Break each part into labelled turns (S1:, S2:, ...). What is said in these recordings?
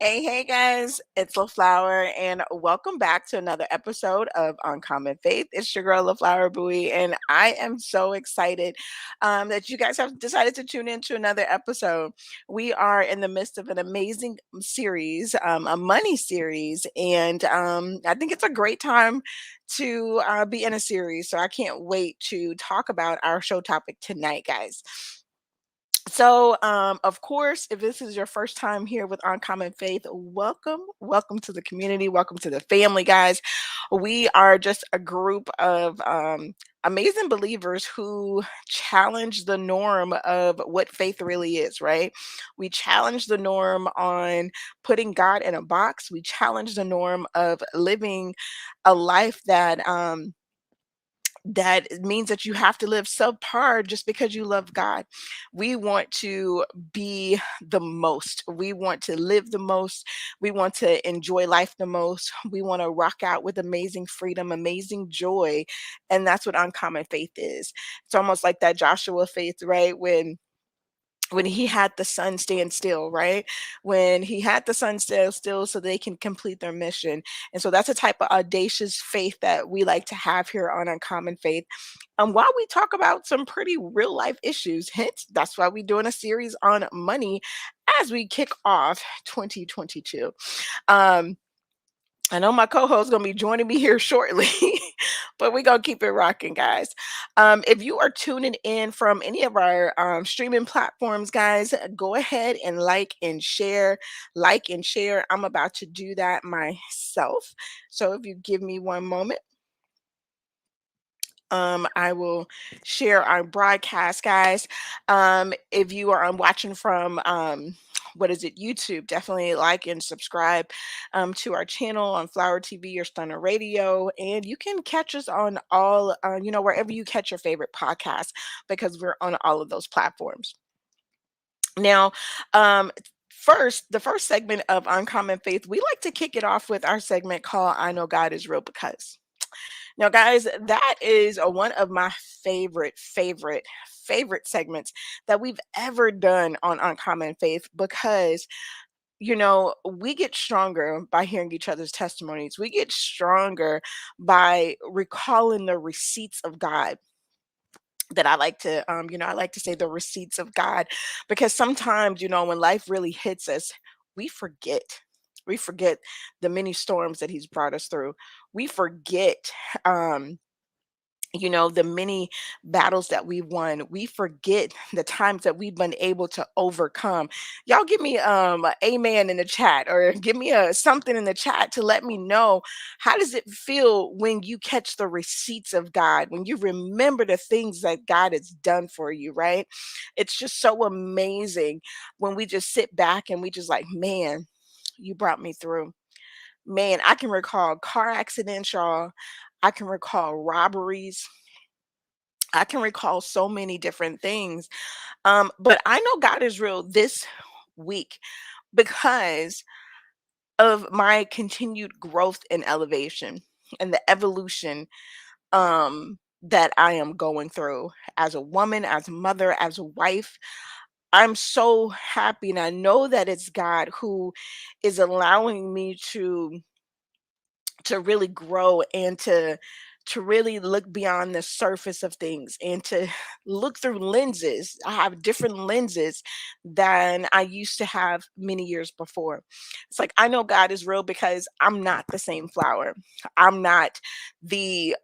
S1: Hey guys, it's LaFlower, and welcome back to another episode of Uncommon Faith. It's your girl LaFlower B, and I am so excited that you guys have decided to tune in to another episode. We are in the midst of an amazing series, a money series, and I think it's a great time to be in a series. So I can't wait to talk about our show topic tonight, guys. Of course, if this is your first time here with Uncommon Faith, welcome to the community, welcome to the family, guys. We are just a group of amazing believers who challenge the norm of what faith really is, right? We challenge the norm on putting God in a box. We challenge the norm of living a life that it means that you have to live subpar just because you love God. We want to be the most. We want to live the most. We want to enjoy life the most. We want to rock out with amazing freedom, amazing joy. And that's what uncommon faith is. It's almost like that Joshua faith, right? When he had the sun stand still, right? When he had the sun still so they can complete their mission. And so that's a type of audacious faith that we like to have here on Uncommon Faith. While we talk about some pretty real life issues, hence that's why we're doing a series on money as we kick off 2022. Um, I know my co-host is gonna be joining me here shortly, but we're gonna keep it rocking, guys. If you are tuning in from any of our streaming platforms, guys, go ahead and like and share. Like and share. I'm about to do that myself. So if you give me one moment. I will share our broadcast, guys. If you are watching from what is it, YouTube, definitely like and subscribe to our channel on Flower TV or Stunner Radio. And you can catch us on all, wherever you catch your favorite podcast, because we're on all of those platforms. Now, the first segment of Uncommon Faith, we like to kick it off with our segment called I Know God is Real Because. Now, guys, that is one of my favorite segments that we've ever done on Uncommon Faith because, we get stronger by hearing each other's testimonies. We get stronger by recalling the receipts of God that I like to say the receipts of God, because sometimes, when life really hits us, we forget. We forget the many storms that He's brought us through. We forget, um, the many battles that we've won. We forget the times that we've been able to overcome. Y'all give me a amen in the chat, or give me a something in the chat to let me know, how does it feel when you catch the receipts of God, when you remember the things that God has done for you, right? It's just so amazing when we just sit back and we just like, man, you brought me through. Man, I can recall car accidents, y'all. I can recall robberies. I can recall so many different things. But I know God is real this week because of my continued growth and elevation and the evolution that I am going through as a woman, as a mother, as a wife. I'm so happy, and I know that it's God who is allowing me to really grow and to really look beyond the surface of things and to look through lenses. I have different lenses than I used to have many years before. It's like I know God is real because I'm not the same flower. I'm not the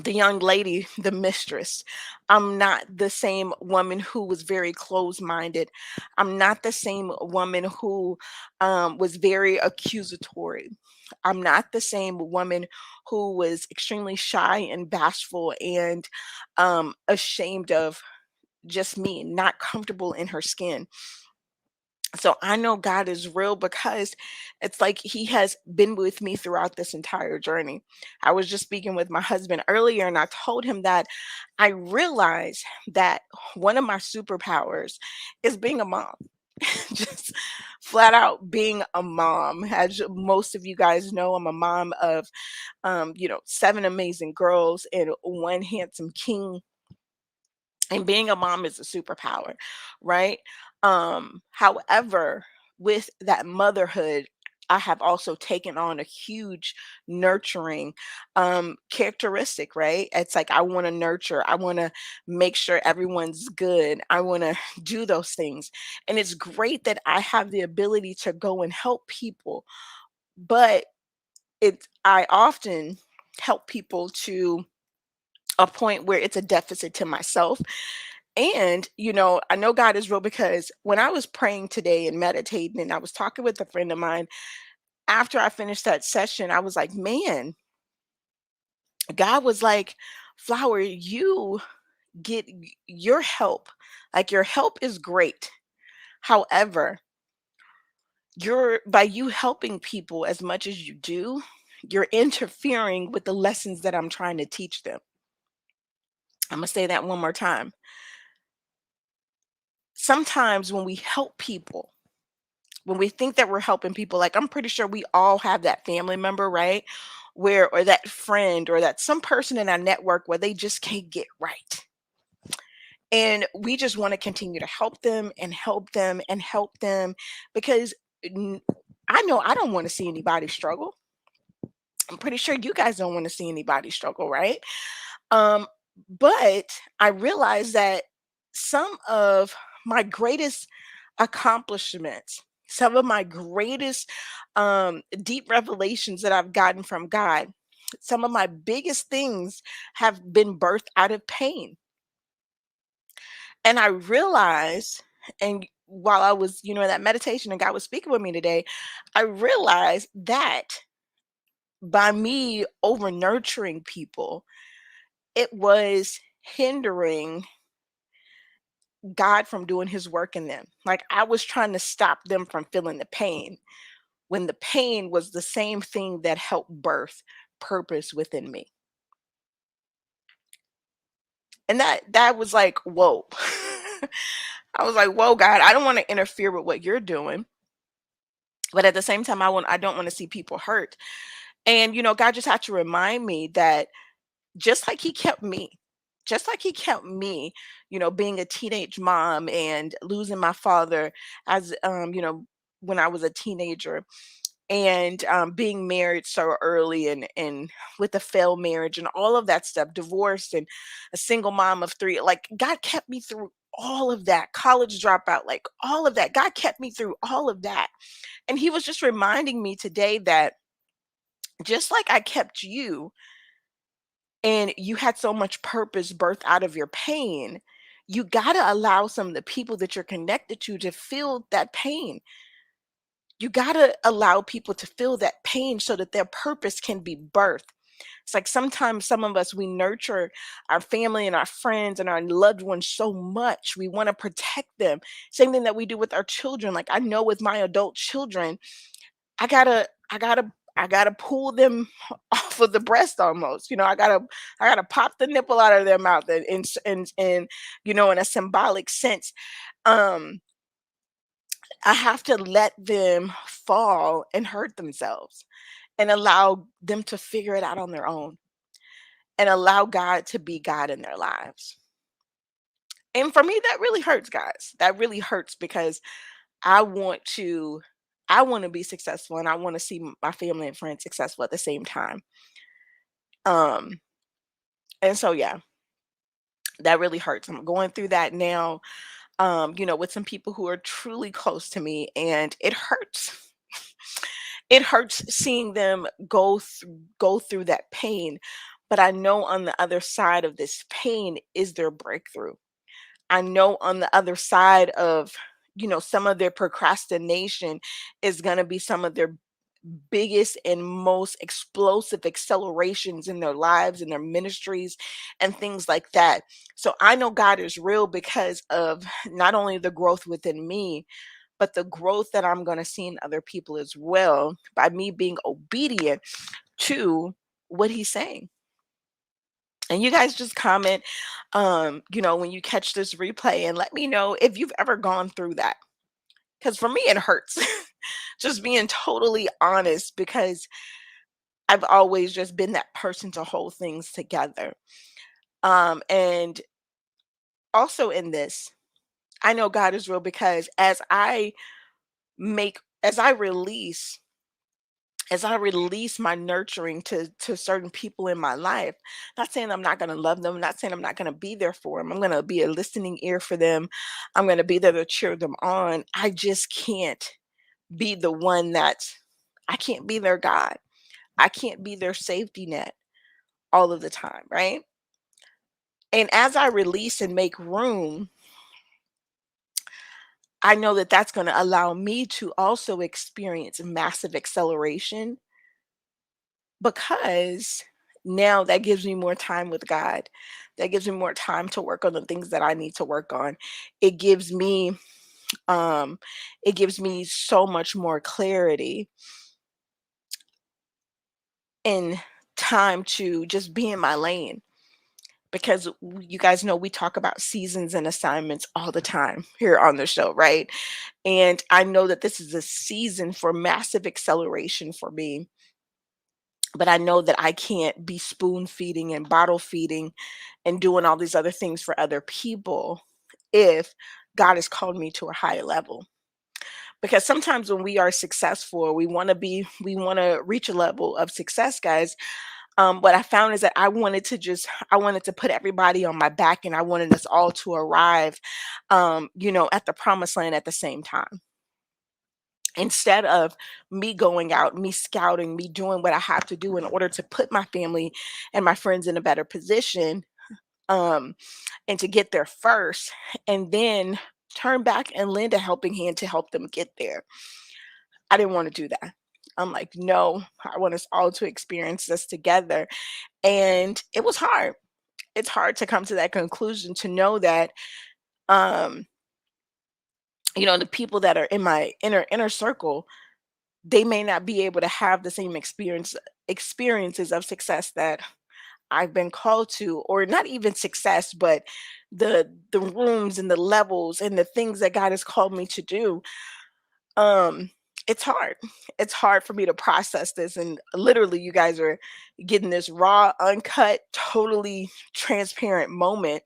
S1: the young lady, the mistress. I'm not the same woman who was very closed minded. I'm not the same woman who was very accusatory. I'm not the same woman who was extremely shy and bashful and ashamed of just me, not comfortable in her skin. So I know God is real because it's like He has been with me throughout this entire journey. I was just speaking with my husband earlier, and I told him that I realized that one of my superpowers is being a mom. Just flat out being a mom. As most of you guys know, I'm a mom of, seven amazing girls and one handsome king, and being a mom is a superpower, right? However, with that motherhood, I have also taken on a huge nurturing characteristic, right? It's like I want to nurture, I want to make sure everyone's good, I want to do those things. And it's great that I have the ability to go and help people, but I often help people to a point where it's a deficit to myself. And, I know God is real because when I was praying today and meditating, and I was talking with a friend of mine, after I finished that session, I was like, man, God was like, Flower, you your help. Like your help is great. However, by you helping people as much as you do, you're interfering with the lessons that I'm trying to teach them. I'm gonna say that one more time. Sometimes when we help people, when we think that we're helping people, like I'm pretty sure we all have that family member, right? Where, or that friend, or that some person in our network where they just can't get right. And we just want to continue to help them and help them and help them because n- I know I don't want to see anybody struggle. I'm pretty sure you guys don't want to see anybody struggle, right? Um, but I realized that some of my greatest accomplishments, some of my greatest deep revelations that I've gotten from God, some of my biggest things have been birthed out of pain. And I realized, and while I was, in that meditation and God was speaking with me today, I realized that by me over nurturing people, it was hindering God from doing his work in them. Like I was trying to stop them from feeling the pain when the pain was the same thing that helped birth purpose within me. And that was like, whoa. I was like, whoa, God, I don't want to interfere with what you're doing. But at the same time, I don't want to see people hurt. And God just had to remind me that just like he kept me, just like he kept me, being a teenage mom and losing my father as when I was a teenager, and being married so early, and with a failed marriage and all of that stuff, divorced, and a single mom of three. Like God kept me through all of that, college dropout, like all of that. God kept me through all of that. And he was just reminding me today that just like I kept you, and you had so much purpose birthed out of your pain, you got to allow some of the people that you're connected to feel that pain. You got to allow people to feel that pain so that their purpose can be birthed. It's like sometimes some of us, we nurture our family and our friends and our loved ones so much. We want to protect them. Same thing that we do with our children. Like I know with my adult children, I gotta pull them off of the breast almost. I gotta pop the nipple out of their mouth, and in a symbolic sense. Um, I have to let them fall and hurt themselves and allow them to figure it out on their own and allow God to be God in their lives. And for me, that really hurts, guys. That really hurts because I want to I want to be successful, and I want to see my family and friends successful at the same time. Um and so yeah, that really hurts. I'm going through that now, with some people who are truly close to me, and it hurts. It hurts seeing them go through that pain, but I know on the other side of this pain is their breakthrough. I know on the other side of, some of their procrastination is going to be some of their biggest and most explosive accelerations in their lives and their ministries and things like that. So I know God is real because of not only the growth within me, but the growth that I'm going to see in other people as well by me being obedient to what he's saying. And you guys just comment, when you catch this replay, and let me know if you've ever gone through that. Because for me, it hurts. Just being totally honest, because I've always just been that person to hold things together. And also in this, I know God is real because as I make as I release my nurturing to certain people in my life, not saying I'm not going to love them, not saying I'm not going to be there for them. I'm going to be a listening ear for them. I'm going to be there to cheer them on. I just can't be the one that's I can't be their God. I can't be their safety net all of the time, right? And as I release and make room, I know that that's going to allow me to also experience massive acceleration because now that gives me more time with God. That gives me more time to work on the things that I need to work on. It gives me um it gives me so much more clarity and time to just be in my lane because you guys know we talk about seasons and assignments all the time here on the show, right? And I know that this is a season for massive acceleration for me, but I know that I can't be spoon feeding and bottle feeding and doing all these other things for other people if God has called me to a higher level. Because sometimes when we are successful, we want to reach a level of success, guys. What I found is that I wanted to put everybody on my back and I wanted us all to arrive, at the promised land at the same time. Instead of me going out, me scouting, me doing what I have to do in order to put my family and my friends in a better position, um, and to get there first, and then turn back and lend a helping hand to help them get there. I didn't want to do that. I'm like, no, I want us all to experience this together. And it was hard. It's hard to come to that conclusion to know that um, the people that are in my inner circle, they may not be able to have the same experiences of success that I've been called to, or not even success, but the rooms and the levels and the things that God has called me to do. Um, it's hard. It's hard for me to process this. And literally, you guys are getting this raw, uncut, totally transparent moment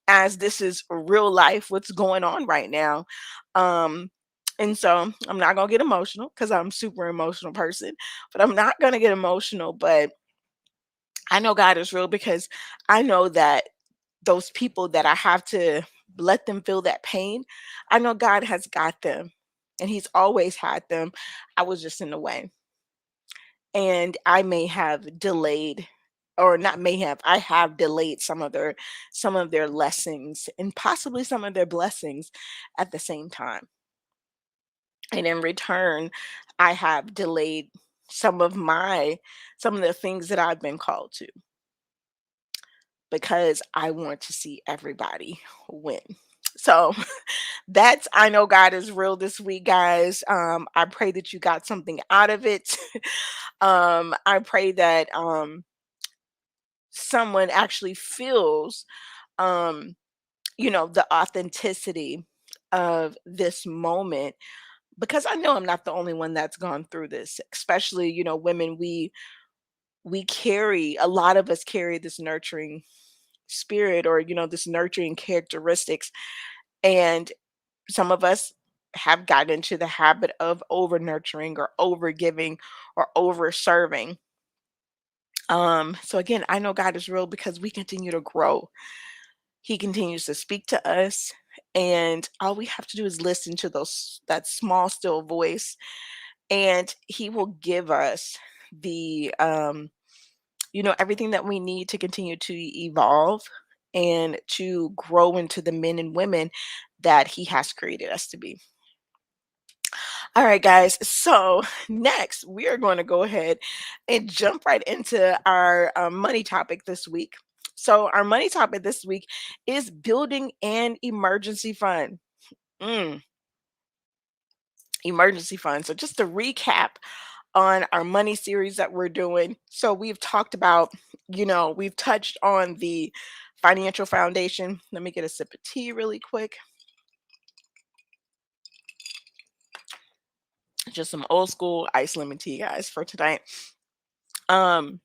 S1: as this is real life, what's going on right now. Um, and so I'm not gonna get emotional because I'm a super emotional person, but I'm not gonna get emotional. But I know God is real because I know that those people that I have to let them feel that pain, I know God has got them and He's always had them. I was just in the way. And I may have delayed or not may have, I have delayed some of their lessons and possibly some of their blessings at the same time. And in return, I have delayed some of my some of the things that I've been called to because I want to see everybody win. So that's I know God is real this week, guys. I pray that you got something out of it. I pray that someone actually feels um, the authenticity of this moment because I know I'm not the only one that's gone through this, especially, women we carry a lot of us carry this nurturing spirit or this nurturing characteristics and some of us have gotten into the habit of over nurturing or over giving or over serving. So again, I know God is real because we continue to grow. He continues to speak to us, and all we have to do is listen to those that small still voice, and he will give us the everything that we need to continue to evolve and to grow into the men and women that he has created us to be. All right, guys. So next, we are going to go ahead and jump right into our money topic this week. So, our money topic this week is building an emergency fund. Mm, emergency fund. So, just to recap on our money series that we're doing. So, we've talked about, we've touched on the financial foundation. Let me get a sip of tea really quick. Just some old school ice lemon tea, guys, for tonight. Um,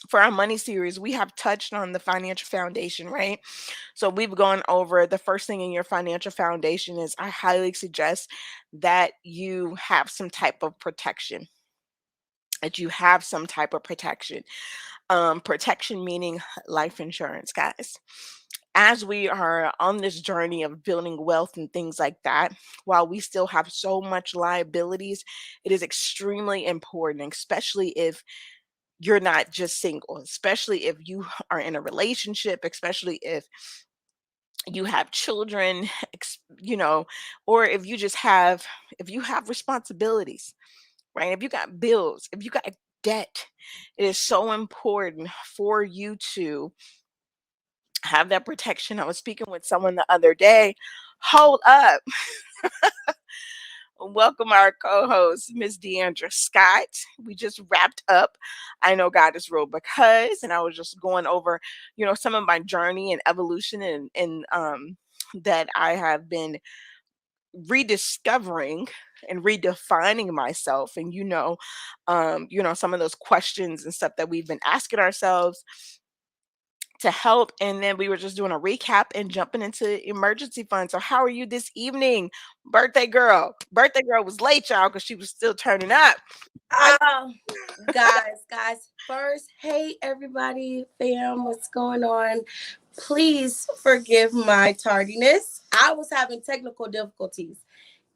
S1: for our money series, we have touched on the financial foundation, right? So we've gone over the first thing in your financial foundation is I highly suggest that you have some type of protection. That you have some type of protection. Protection meaning life insurance, guys. As we are on this journey of building wealth and things like that, while we still have so much liabilities, it is extremely important, especially if you're not just single, especially if you are in a relationship, especially if you have children, or if you have responsibilities, right? If you got bills, if you got debt, it is so important for you to have that protection. I was speaking with someone the other day. Hold up. Welcome our co-host, Miss DeAndra Scott. We just wrapped up I Know God is Real Because, and I was just going over, some of my journey and evolution and that I have been rediscovering and redefining myself. And some of those questions and stuff that we've been asking ourselves to help. And then we were just doing a recap and jumping into emergency fund. So how are you this evening, birthday girl? Birthday girl was late, y'all, because she was still turning up. How
S2: Oh, guys, first, hey everybody, fam, what's going on? Please forgive my tardiness. I was having technical difficulties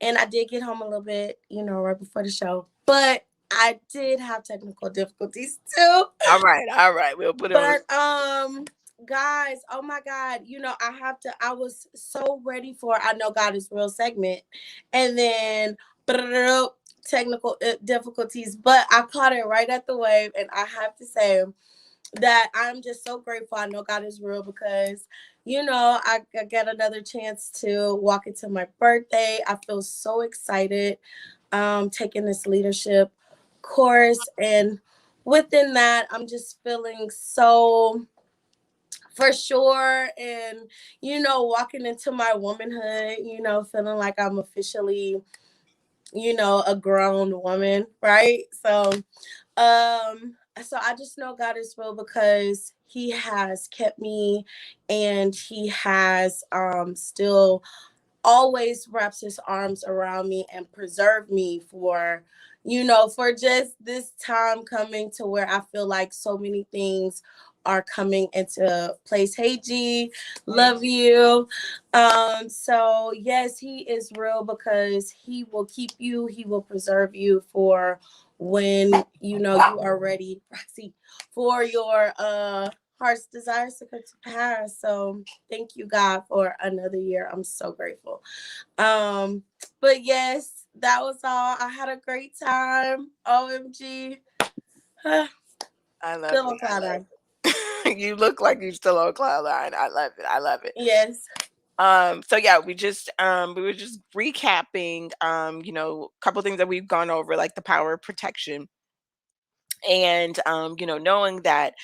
S2: and I did get home a little bit, right before the show, but I did have technical difficulties too.
S1: all right, we'll put it on.
S2: But guys, oh my god, I was so ready for I Know God is Real segment, and then technical difficulties, but I caught it right at the wave, and I have to say that I'm just so grateful I know God is real because I get another chance to walk into my birthday. I feel so excited taking this leadership course, and within that I'm just feeling so for sure, and walking into my womanhood, feeling like I'm officially a grown woman, right? So I just know God is real because he has kept me, and he has still always wraps his arms around me and preserve me for just this time coming to where I feel like so many things are coming into place. Hey G, love you. So yes, he is real because he will keep you, he will preserve you for when you are ready, Roxy, for your heart's desires to come to pass. So thank you, God, for another year. I'm so grateful. Um, but yes, that was all. I had a great time. OMG.
S1: I love
S2: Still
S1: it.
S2: on cloud nine.
S1: You look like you're still on cloud nine. I love it. I love it.
S2: Yes.
S1: So yeah, we were just recapping a couple things that we've gone over, like the power of protection, and knowing that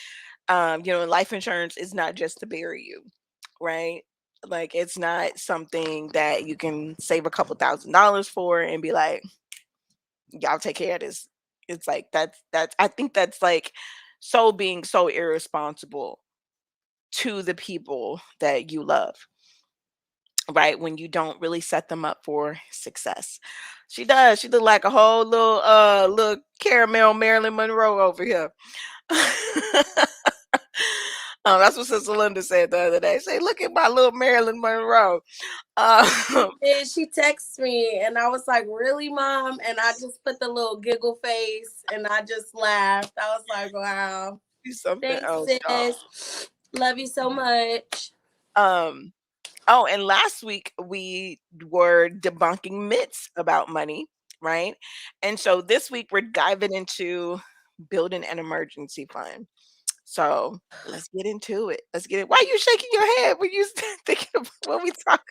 S1: life insurance is not just to bury you, right? Like it's not something that you can save a couple $1,000s for and be like, y'all take care of this. It's like that's I think that's like so being so irresponsible to the people that you love, right? When you don't really set them up for success. She does. She look like a whole little caramel Marilyn Monroe over here. That's what Sister Linda said the other day. Say, look at my little Marilyn Monroe. Um,
S2: And she texted me and I was like, really, mom? And I just put the little giggle face and I just laughed. I was like, wow.
S1: she's something
S2: Thanks,
S1: else, y'all.
S2: sis. Love you so much.
S1: Um, oh, and last week we were debunking myths about money, right? And so this week we're diving into building an emergency fund. So let's get into it. Let's get it. Why are you shaking your head when you thinking of what we talk?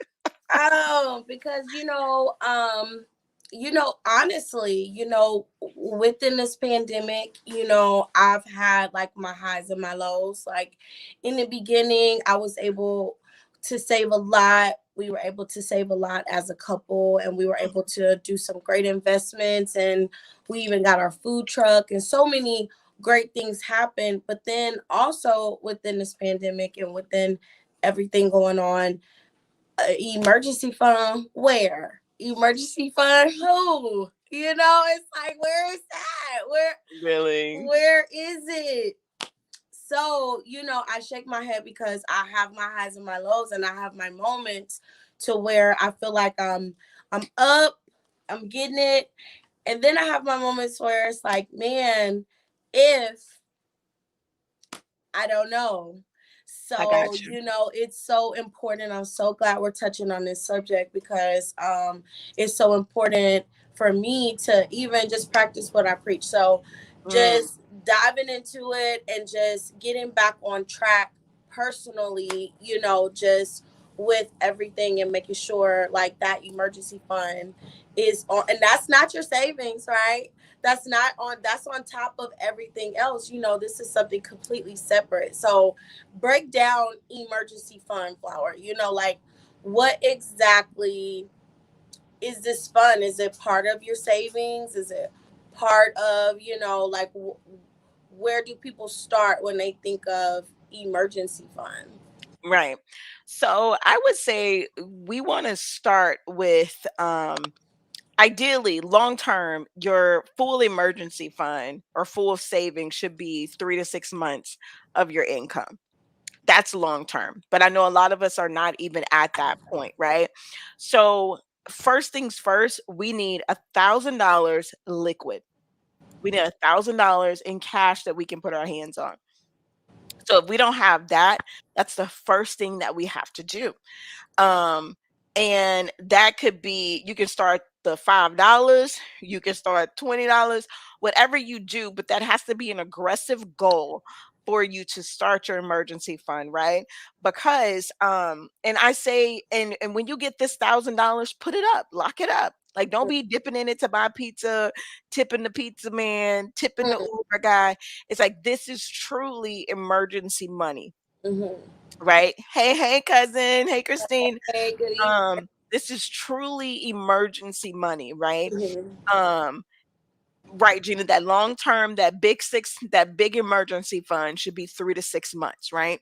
S2: Oh, because honestly, within this pandemic, I've had like my highs and my lows. Like in the beginning, I was able to save a lot. We were able to save a lot as a couple, and we were able to do some great investments, and we even got our food truck and so many great things happen. But then also within this pandemic and within everything going on, emergency fund where? Emergency fund who? You know, it's like, where is that?
S1: Really?
S2: Where is it? So, I shake my head because I have my highs and my lows, and I have my moments to where I feel like I'm up, I'm getting it. And then I have my moments where it's like, man, if I don't know.
S1: I got
S2: So,
S1: you.
S2: it's so important. I'm so glad we're touching on this subject because it's so important for me to even just practice what I preach. So,
S1: Mm,
S2: just diving into it and just getting back on track personally, just with everything and making sure like that emergency fund is on. And that's not your savings, right? That's on top of everything else. This is something completely separate. So break down emergency fund, Flower. Like, what exactly is this fund? Is it part of your savings? Is it part of, like, where do people start when they think of emergency fund?
S1: right. So I would say we want to start with ideally long term, your full emergency fund or full savings should be 3 to 6 months of your income. That's long term. But I know a lot of us are not even at that point, right? So first things first, we need $1,000 liquid. We need $1,000 in cash that we can put our hands on. So if we don't have that, that's the first thing that we have to do. Um, and that could be, you can start the $5, you can start $20, whatever you do, but that has to be an aggressive goal for you to start your emergency fund, right? Because and I say, and when you get this $1,000, put it up, lock it up. Like, don't be dipping in it to buy pizza, tipping the pizza man, tipping the Uber guy. It's like, this is truly emergency money,
S2: Mm-hmm.
S1: right? Hey, hey, cousin. Hey, Christine.
S2: Hey, good evening.
S1: This is truly emergency money, right?
S2: Mm-hmm.
S1: Um, right, Gina, that long term, that big emergency fund should be 3 to 6 months, right?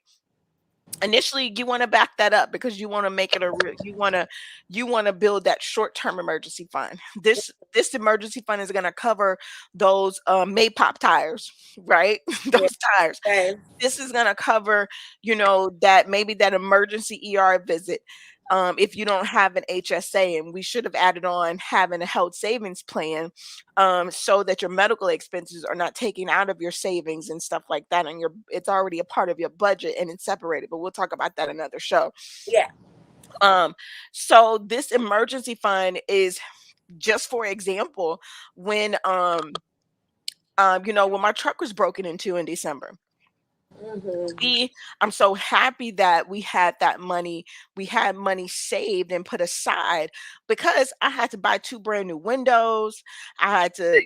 S1: Initially, you want to back that up because you want to make it a real, you want to build that short-term emergency fund. This emergency fund is going to cover those may pop tires, right?
S2: Yeah.
S1: Those tires.
S2: Okay.
S1: This is gonna cover, that maybe that emergency ER visit, if you don't have an HSA, and we should have added on having a health savings plan, so that your medical expenses are not taken out of your savings and stuff like that, and it's already a part of your budget and it's separated. But we'll talk about that another show.
S2: Yeah.
S1: Um, so this emergency fund is just for example, when when my truck was broken into in December.
S2: Mm-hmm.
S1: We I'm so happy that we had that money. We had money saved and put aside because I had to buy 2 brand new windows. I had to,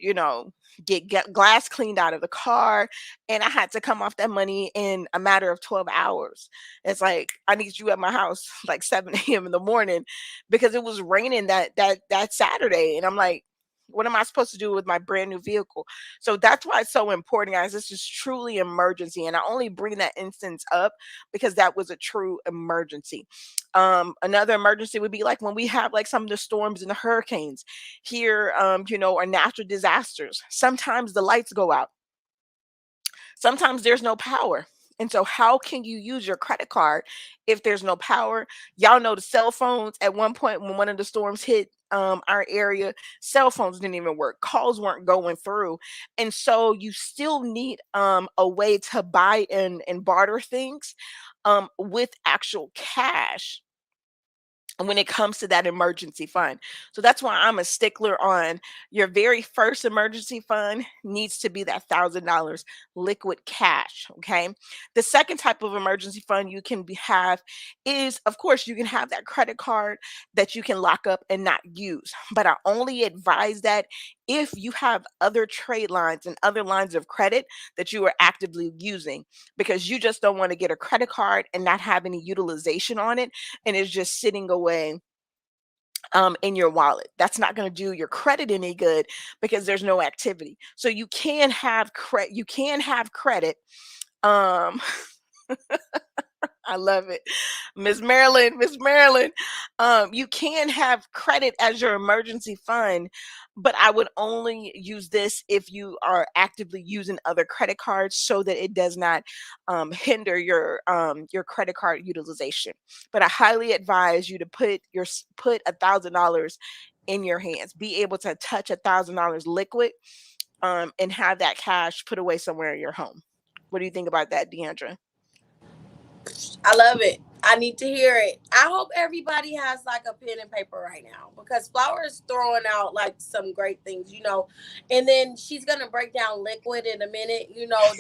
S1: get glass cleaned out of the car, and I had to come off that money in a matter of 12 hours. It's like, I need you at my house like 7 a.m. in the morning because it was raining that Saturday, and I'm like, what am I supposed to do with my brand new vehicle? So that's why it's so important, guys. This is truly emergency. And I only bring that instance up because that was a true emergency. Another emergency would be like when we have like some of the storms and the hurricanes here, or natural disasters. Sometimes the lights go out. Sometimes there's no power. And so, how can you use your credit card if there's no power? Y'all know the cell phones at one point when one of the storms hit our area, cell phones didn't even work, calls weren't going through. And so, you still need a way to buy and barter things with actual cash when it comes to that emergency fund. So that's why I'm a stickler on your very first emergency fund needs to be that $1,000 liquid cash. Okay. The second type of emergency fund you can have is, of course, you can have that credit card that you can lock up and not use. But I only advise that if you have other trade lines and other lines of credit that you are actively using, because you just don't want to get a credit card and not have any utilization on it, and it's just sitting away in your wallet. That's not going to do your credit any good because there's no activity. So you can have credit. You can have credit. Um, I love it. Miss Marilyn, Miss Marilyn. You can have credit as your emergency fund, but I would only use this if you are actively using other credit cards so that it does not hinder your credit card utilization. But I highly advise you to put $1,000 in your hands. Be able to touch $1,000 liquid and have that cash put away somewhere in your home. What do you think about that, DeAndra?
S2: I love it. I need to hear it. I hope everybody has like a pen and paper right now because Flower is throwing out like some great things, and then she's gonna break down liquid in a minute,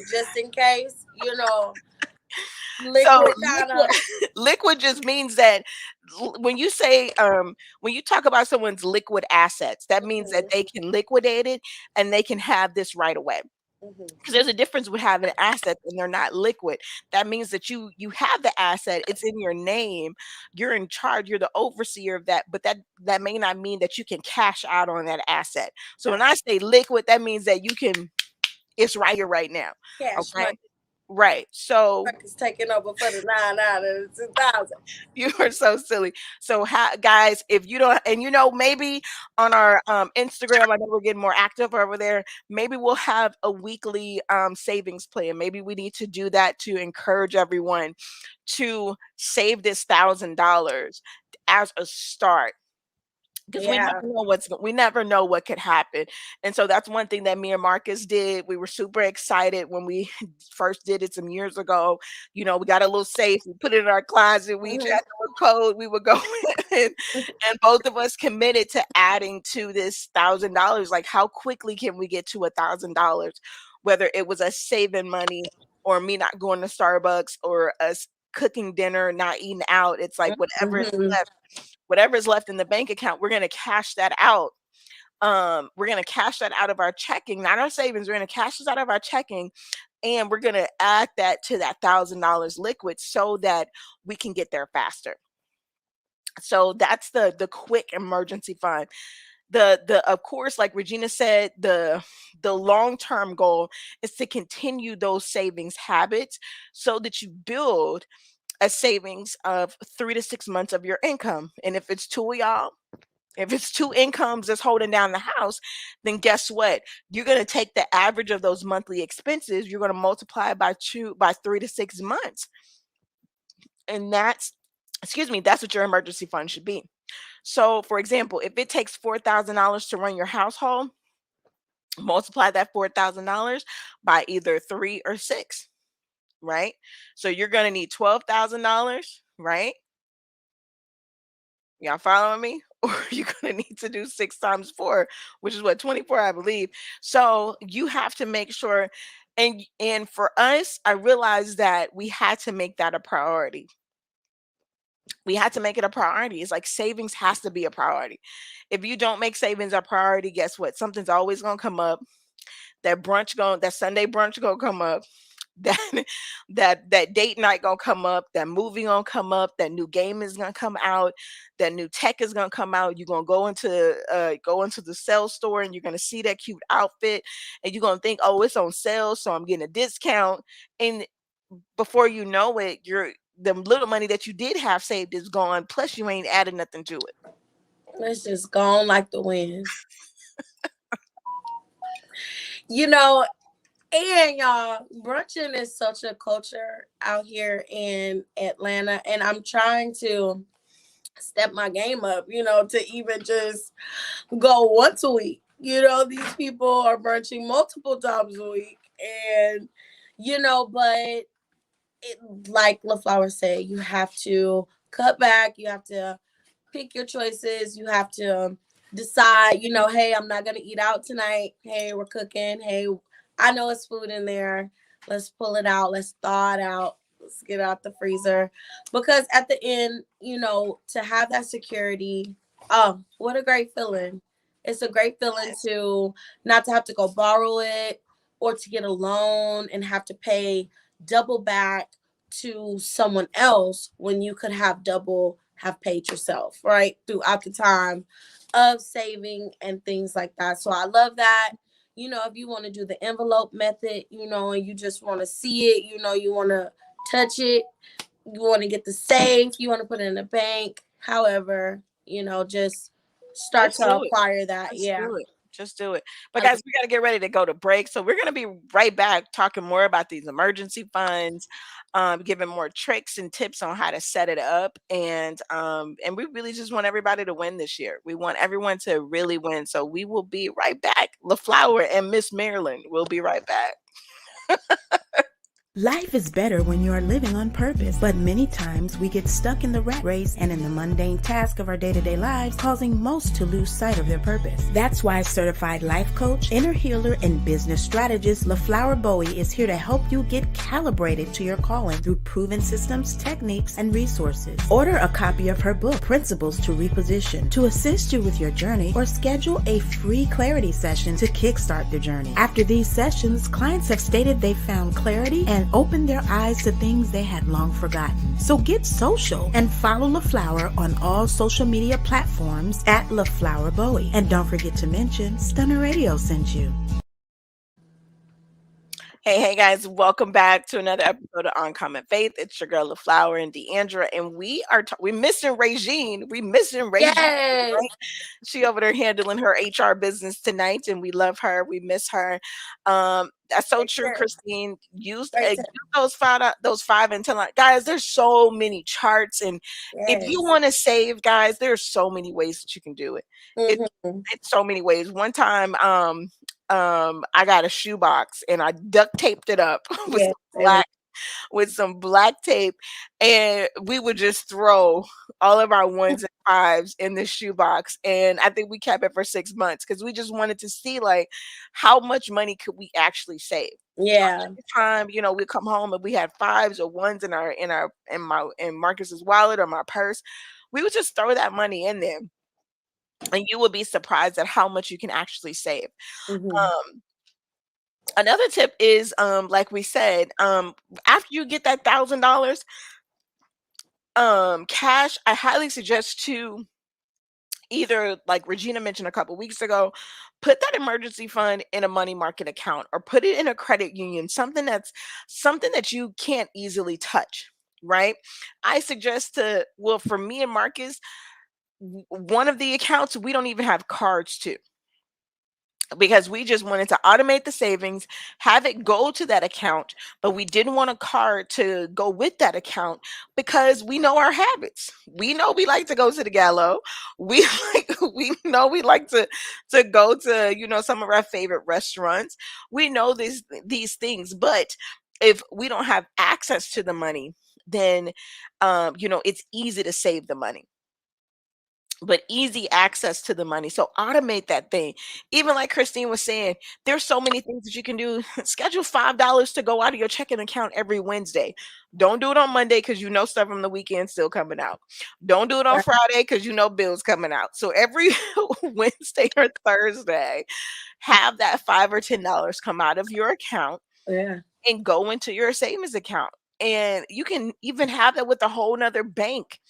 S2: just in case,
S1: So
S2: liquid kind
S1: liquid
S2: of.
S1: liquid just means that when you say when you talk about someone's liquid assets, that means that
S2: Hmm.
S1: they can liquidate it and they can have this right away.
S2: Hmm.
S1: Because there's a difference with having an asset and they're not liquid. That means that you have the asset, it's in your name, you're in charge, you're the overseer of that, but that may not mean that you can cash out on that asset. So when I say liquid, that means that you can it's right here right now.
S2: Cash
S1: Okay?
S2: money.
S1: Right. So
S2: Is taking over for the 99 and the 2000.
S1: you are so silly. So, guys, if you don't, and maybe on our Instagram, I know we're getting more active over there. Maybe we'll have a weekly savings plan. Maybe we need to do that to encourage everyone to save this $1,000 as a start because
S2: Yeah.
S1: we never know what could happen. And so that's one thing that me and Marcus did. We were super excited when we first did it some years ago. We got a little safe, we put it in our closet, we each
S2: Hmm.
S1: had a little code, we would go in, and both of us committed to adding to this $1,000. Like, how quickly can we get to $1,000? Whether it was us saving money or me not going to Starbucks or us cooking dinner, not eating out. It's like
S2: Hmm.
S1: whatever is left in the bank account, we're going to cash that out. We're going to cash that out of our checking, not our savings. We're going to cash this out of our checking, and we're going to add that to that $1,000 liquid so that we can get there faster. So that's the quick emergency fund. The of course, like Regina said, the long-term goal is to continue those savings habits so that you build a savings of 3 to 6 months of your income. And if it's two of y'all, if it's two incomes that's holding down the house, then guess what? You're going to take the average of those monthly expenses, you're going to multiply it by 3 to 6 months. And that's what your emergency fund should be. So, for example, if it takes $4,000 to run your household, multiply that $4,000 by either 3 or 6, right? So you're going to need $12,000, right? Y'all following me? Or you're gonna need to do 6 times 4, which is what, 24, I believe. So you have to make sure, and for us, I realized that we had to make that a priority. We had to make it a priority. It's like savings has to be a priority. If you don't make savings a priority, guess what? Something's always gonna come up. That Sunday brunch gonna come up. That that date night gonna come up, that movie gonna come up, that new game is gonna come out, that new tech is gonna come out. You're gonna go into the sales store and you're gonna see that cute outfit and you're gonna think, oh, it's on sale, so I'm getting a discount. And before you know it, the little money that you did have saved is gone, plus you ain't added nothing to it.
S2: Let's just go on like the wind. You know, And y'all, brunching is such a culture out here in Atlanta, and I'm trying to step my game up, to even just go once a week. These people are brunching multiple times a week, and but like LaFlower said, you have to cut back. You have to pick your choices. You have to decide, hey, I'm not going to eat out tonight. Hey, we're cooking. Hey, I know it's food in there. Let's pull it out. Let's thaw it out. Let's get it out the freezer. Because at the end, to have that security, oh, what a great feeling. It's a great feeling
S1: Yes.
S2: to not to have to go borrow it or to get a loan and have to pay double back to someone else when you could have paid yourself, right? Throughout the time of saving and things like that. So I love that. If you want to do the envelope method, and you just want to see it, you want to touch it, you want to get the safe, you want to put it in the bank. However, just start
S1: Just
S2: to
S1: do it.
S2: acquire that.
S1: Just
S2: Yeah.
S1: do it. Just do it. But
S2: I,
S1: guys, we got to get ready to go to break. So we're going to be right back talking more about these emergency funds, giving more tricks and tips on how to set it up, and we really just want everybody to win this year. We want everyone to really win. So we will be right back. LaFlower and Miss Maryland will be right back.
S3: Life is better when you are living on purpose, but many times we get stuck in the rat race and in the mundane task of our day-to-day lives, causing most to lose sight of their purpose. That's why certified life coach, inner healer, and business strategist LaFlower B is here to help you get calibrated to your calling through proven systems, techniques, and resources. Order a copy of her book, Principles to Reposition, to assist you with your journey, or schedule a free clarity session to kickstart the journey. After these sessions, clients have stated they found clarity and opened their eyes to things they had long forgotten. So get social and follow LaFlower on all social media platforms at LaFlower Bowie. And don't forget to mention Stunner Radio sent you.
S1: Hey, guys, welcome back to another episode of Uncommon Faith. It's your girl LaFlower and DeAndra, and we missing Regine. We missing Regine.
S2: yes.
S1: Right? She over there handling her HR business tonight, and we love her. We miss her. That's so
S2: Right
S1: true,
S2: there.
S1: Christine.
S2: Right
S1: Use those 5 and 10 guys. There's so many charts, and
S2: there.
S1: if you
S2: Yes.
S1: want to save, guys, there's so many ways that you can do it. It
S2: Mm-hmm.
S1: it's so many ways. One time, I got a shoebox and I duct taped it up with
S2: Yes.
S1: some black tape, and we would just throw all of our ones and fives in this shoebox, and I think we kept it for 6 months because we just wanted to see like how much money could we actually save.
S2: Yeah.
S1: Every time, we come home and we had fives or ones in Marcus's wallet or my purse, we would just throw that money in there, and you would be surprised at how much you can actually save.
S2: Mm-hmm.
S1: um Another tip is, like we said, after you get that $1,000 cash, I highly suggest to either, like Regina mentioned a couple weeks ago, put that emergency fund in a money market account or put it in a credit union, something that you can't easily touch, right? I suggest to, well, for me and Marcus, one of the accounts we don't even have cards to, because we just wanted to automate the savings, have it go to that account, but we didn't want a card to go with that account because we know our habits. We know we like to go to the gallo. We we know we like to go to, some of our favorite restaurants. We know these things, but if we don't have access to the money, then it's easy to save the money, but easy access to the money. So automate that thing. Even like Christine was saying, there's so many things that you can do. Schedule $5 to go out of your checking account every Wednesday. Don't do it on Monday because stuff from the weekend still coming out. Don't do it on
S2: Right.
S1: Friday because bills coming out. So every Wednesday or Thursday, have that $5 or $10 come out of your account
S2: Yeah.
S1: and go into your savings account. And you can even have that with a whole nother bank.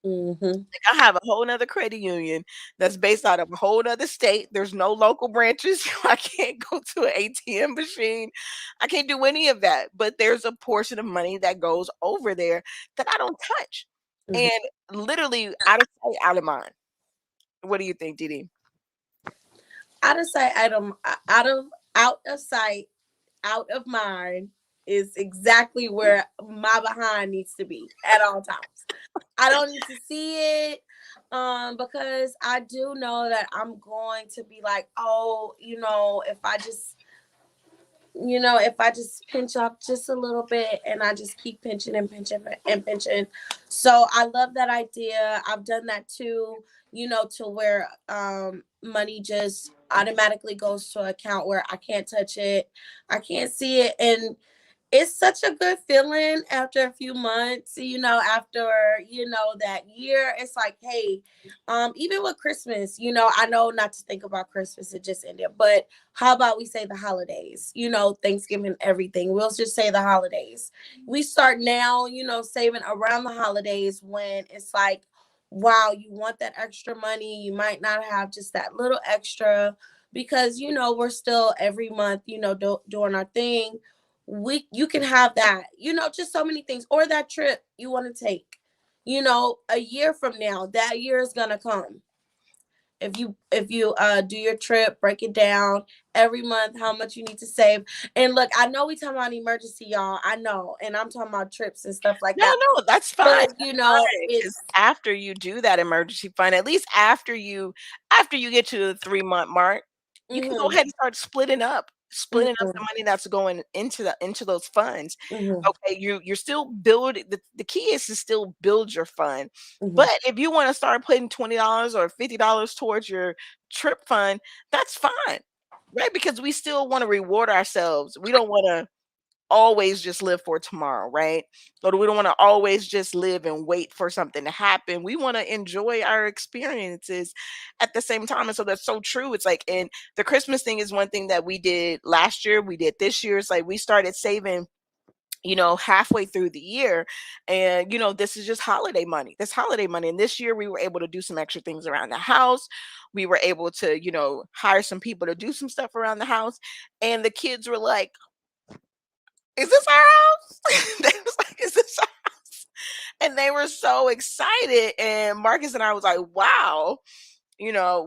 S2: Mm-hmm.
S1: I have a whole nother credit union that's based out of a whole nother state. There's no local branches. I can't go to an ATM machine. I can't do any of that. But there's a portion of money that goes over there that I don't touch.
S2: Mm-hmm.
S1: And literally out of sight, out of mind. What do you think, Didi?
S2: Out of sight, out of sight, out of mind is exactly where my behind needs to be at all times. I don't need to see it, because I do know that I'm going to be like, oh, if I just pinch off just a little bit and I just keep pinching and pinching and pinching. So I love that idea. I've done that too, to where money just automatically goes to an account where I can't touch it. I can't see it. And it's such a good feeling after a few months, after, that year. It's like, hey, even with Christmas, I know not to think about Christmas, it just ended, but how about we say the holidays, Thanksgiving, everything. We'll just say the holidays. We start now, saving around the holidays when it's like, while you want that extra money, you might not have just that little extra because we're still every month, doing our thing. You can have that, just so many things, or that trip you want to take. A year from now, that year is gonna come. If you do your trip, break it down every month how much you need to save. And look, I know we talking about emergency, y'all. I know, and I'm talking about trips and stuff like
S1: No,
S2: that.
S1: no, that's fine,
S2: But
S1: that's fine. Because
S2: it's
S1: after you do that emergency fund, at least after you get to the 3-month mark, you can go
S2: mhm,
S1: ahead and start splitting up the
S2: mhm,
S1: money that's going into those funds.
S2: mhm,
S1: Okay, you're still building the key is to still build your fund.
S2: mhm.
S1: But if you wanna start putting $20 or $50 towards your trip fund, that's fine, right? Because we still wanna reward ourselves. We don't wanna always just live for tomorrow, right? Or we don't want to always just live and wait for something to happen. We want to enjoy our experiences at the same time. And so that's so true. It's like, and the Christmas thing is one thing that we did last year, we did this year. It's like we started saving, halfway through the year. And, this is just holiday money. This holiday money. And this year we were able to do some extra things around the house. We were able to, hire some people to do some stuff around the house. And the kids were like, "Is this our house?" They was like, "Is this our house?" And they were so excited, and Marcus and I was like, "Wow,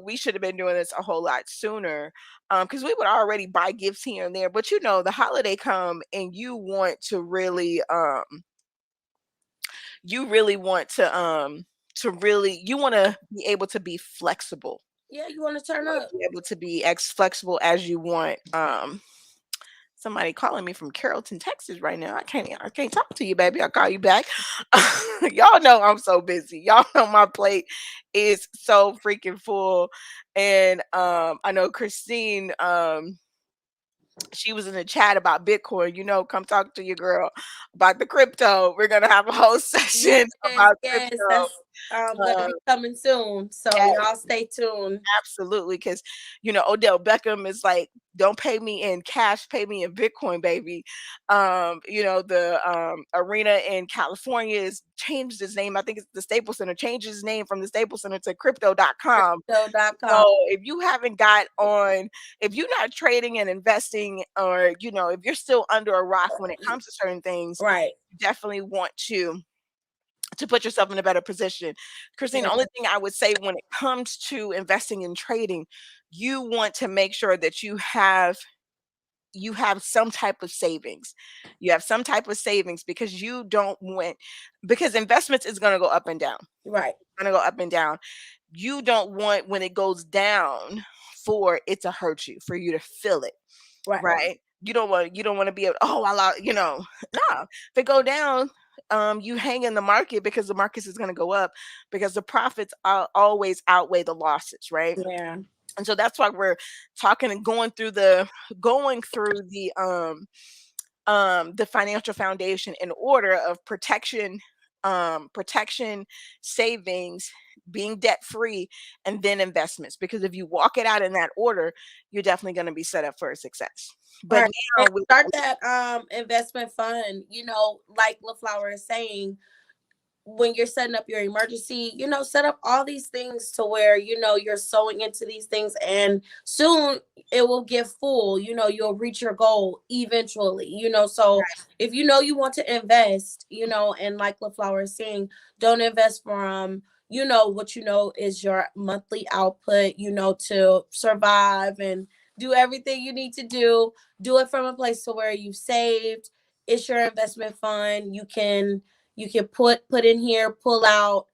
S1: we should have been doing this a whole lot sooner." Because we would already buy gifts here and there, but, the holiday come and you really want you wanna be able to be flexible.
S2: Yeah, you want to
S1: You
S2: turn
S1: wanna
S2: up.
S1: be able to be as flexible as you want. Somebody calling me from Carrollton, Texas right now. I can't talk to you, baby. I'll call you back. Y'all know I'm so busy. Y'all know my plate is so freaking full. And I know Christine, she was in the chat about Bitcoin. Come talk to your girl about the crypto. We're gonna have a whole session
S2: Yes,
S1: about
S2: yes,
S1: crypto.
S2: that's gonna
S1: Uh,
S2: be coming soon. So
S1: yes,
S2: y'all stay tuned.
S1: absolutely, because Odell Beckham is like, "Don't pay me in cash, pay me in Bitcoin, baby." The arena in California is changed its name. I think it's the Staples Center changed its name from the Staples Center to Crypto.com.
S2: Crypto.com.
S1: So if you haven't got on, if you're not trading and investing, or if you're still under a rock when it comes to certain things,
S2: Right.
S1: you definitely want to put yourself in a better position. Christine,
S2: Yeah.
S1: the only thing I would say when it comes to investing and trading, you want to make sure that you have some type of savings. You have some type of savings because you don't want because investments is going to go up and down.
S2: Right.
S1: Going to go up and down. You don't want when it goes down for it to hurt you, for you to feel it.
S2: Right.
S1: Right? You don't wanna be able, "Oh, I lost," no. If it go down, you hang in the market because the markets is gonna go up because the profits always outweigh the losses, right?
S2: Yeah.
S1: And so that's why we're talking and going through the financial foundation in order of protection, savings, being debt free, and then investments. Because if you walk it out in that order, you're definitely going to be set up for a success. But
S2: Right. And
S1: now with
S2: start that investment fund, like LaFlower is saying, when you're setting up your emergency, set up all these things to where you're sowing into these things, and soon it will get full. You'll reach your goal eventually. So if you want to invest, and like LaFlower is saying, don't invest from what is your monthly output, to survive and do everything you need to do. Do it from a place to where you've saved. It's your investment fund. You can put in here, pull out,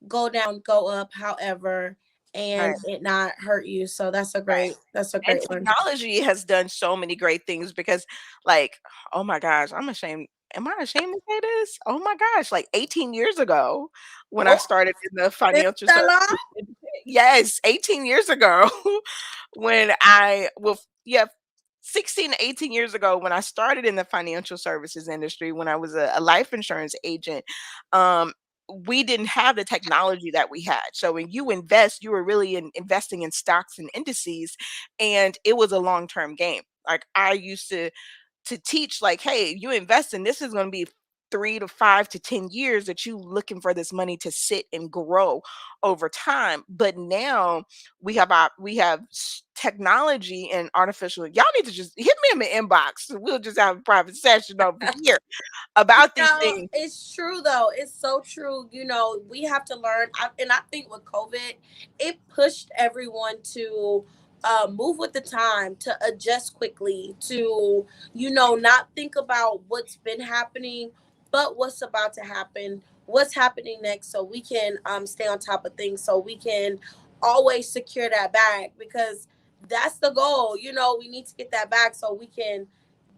S2: go down, go up, however,
S1: right,
S2: and it not hurt you. So
S1: right.
S2: that's a
S1: And
S2: great one.
S1: technology has done so many great things because, like, oh my gosh, I'm ashamed. Am I ashamed to say this? Oh my gosh, like 18 years ago when I
S2: Oh,
S1: started in the
S2: it's
S1: financial
S2: that long?
S1: services. Yes, 18 years ago when yeah, 16 to 18 years ago when I started in the financial services industry, when I was a life insurance agent, um, we didn't have the technology that we had. So when you invest, you were really investing in stocks and indices, and it was a long-term game. Like I used to teach, like, hey, you invest in this is going to be 3 to 5 to 10 years that you looking for this money to sit and grow over time. But now we have technology and artificial. Y'all need to just hit me in the inbox. We'll just have a private session over here about these
S2: No,
S1: things.
S2: it's true though. It's so true. We have to learn. And I think with COVID, it pushed everyone to move with the time, to adjust quickly, to not think about what's been happening, but what's about to happen, what's happening next, so we can stay on top of things, so we can always secure that bag because that's the goal. We need to get that back so we can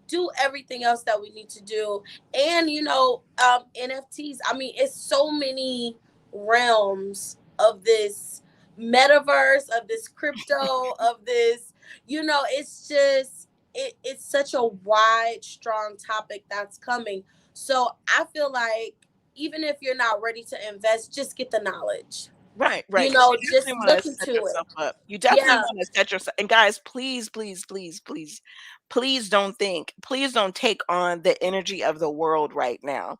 S2: do everything else that we need to do. And NFTs, I mean, it's so many realms of this metaverse, of this crypto, of this, it's just it's such a wide, strong topic that's coming. So I feel like even if you're not ready to invest, just get the knowledge.
S1: Right, right, because you
S2: Just
S1: definitely want
S2: look
S1: to set
S2: into it.
S1: yourself up. You definitely
S2: Yeah.
S1: want to set yourself. And guys, please, please, please, please, please don't take on the energy of the world right now.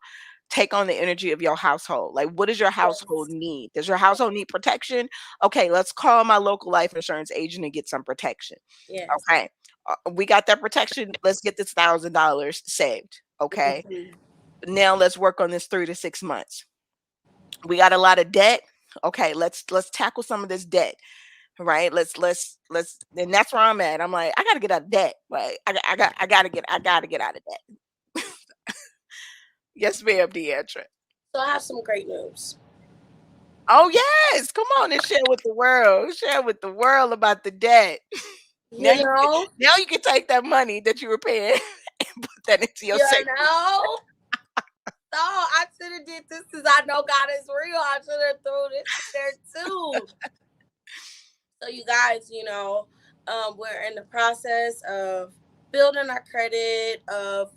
S1: Take on the energy of your household. Like, what does your household
S2: Yes.
S1: need? Does your household need protection? Okay, let's call my local life insurance agent and get some protection.
S2: Yes.
S1: Okay, we got that protection. Let's get this $1,000 saved. Okay,
S2: Mhm.
S1: now let's work on this 3 to 6 months. We got a lot of debt. Okay, let's tackle some of this debt, right? Let's and that's where I'm at. I'm like, I gotta get out of debt. Like I gotta get out of debt. Yes, ma'am, Deandra.
S2: So I have some great news.
S1: Oh yes, come on and share with the world. Share with the world about the debt. Now
S2: You
S1: you
S2: know,
S1: now you can take that money that you were paying and put that into your
S2: you
S1: savings.
S2: know. So I should have did this because I know God is real. I should have thrown this in there too. So you guys, we're in the process of building our credit, of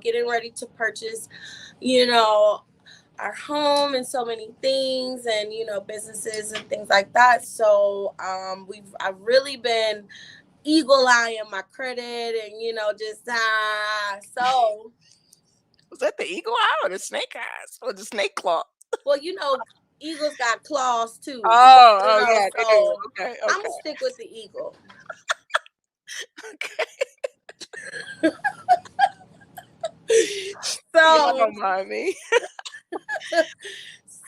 S2: getting ready to purchase, you know, our home and so many things, and businesses and things like that. So I've really been eagle eyeing my credit, and just so
S1: Was that the eagle eye or the snake eyes or the snake claw?
S2: well, eagles got claws too.
S1: Oh, oh yeah, they do.
S2: So
S1: Okay,
S2: I'm
S1: okay,
S2: gonna stick with the eagle.
S1: okay. Y'all
S2: So
S1: don't mind me.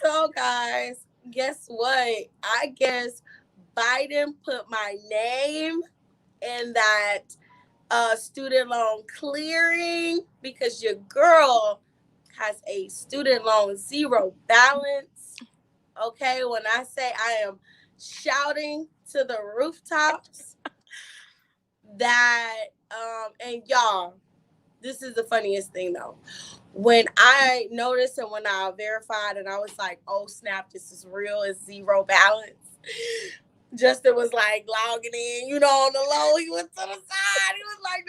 S2: so guys, guess what? I guess Biden put my name in that student loan clearing because your girl has a student loan zero balance. Okay, when I say I am shouting to the rooftops that and y'all, this is the funniest thing though. When I noticed and when I verified and I was like, oh snap, this is real, it's zero balance. Justin was like logging in, on the low. He went to the side. He was like,